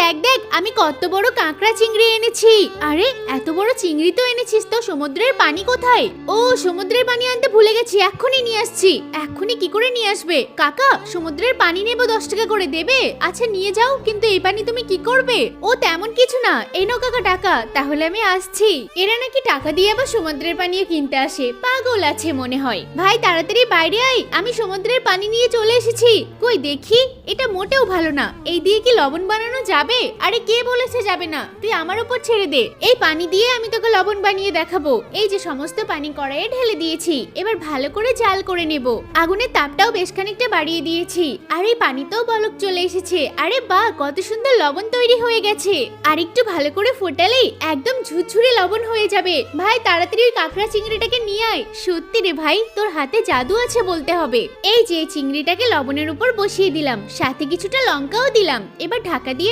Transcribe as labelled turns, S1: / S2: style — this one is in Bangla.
S1: দেখ দেখ আমি কত বড় কাঁকড়া চিংড়ি এনেছি। আরে এত বড় চিংড়ি তো এনেছিস, তো সমুদ্রের পানি কোথায়? ও সমুদ্রের পানি আনতে ভুলে গেছি, এক্ষুনি নিয়ে আসছি। এক্ষুনি কি করে নিয়ে আসবে? কাকা সমুদ্রের পানি নেবো, 10 টাকা করে দেবে? আচ্ছা নিয়ে যাও, কিন্তু এই পানি তুমি কি করবে? ও তেমন কিছু না, এই নাও কাকা টাকা। তাহলে আমি আসছি। এরা নাকি টাকা দিয়ে আবার সমুদ্রের পানিও কিনতে আসে, পাগল আছে মনে হয়। ভাই তাড়াতাড়ি বাইরে আয়, আমি সমুদ্রের পানি নিয়ে চলে এসেছি। কই দেখি, এটা মোটেও ভালো না। এই দিয়ে কি লবণ বানানো যাবে? আরে কে বলেছে যাবে না? তুই আমার উপর ছেড়ে দে। এই পানি দিয়ে আমি তোকে লবণ বানিয়ে দেখাবো। এই যে সমস্ত পানি কড়াইয়ে ঢেলে দিয়েছি, এবার ভালো করে জাল করে নেব। আগুনের তাপটাও বেশ খানিকটা বাড়িয়ে দিয়েছি, আর এই পানিতেও বলক চলে এসেছে। আরে বাহ, কত সুন্দর লবণ তৈরি হয়ে গেছে। আর একটু ভালো করে ফোটালেই একদম ঝুরঝুরে লবণ হয়ে যাবে। ভাই তাড়াতাড়ি ওই কাঁকড়া চিংড়িটাকে নিয়ে আয়। সত্যি রে ভাই, তোর হাতে জাদু আছে বলতে হবে। এই যে চিংড়িটাকে লবণের উপর বসিয়ে দিলাম, সাথে কিছুটা লঙ্কাও দিলাম। এবার ঢাকা দিয়ে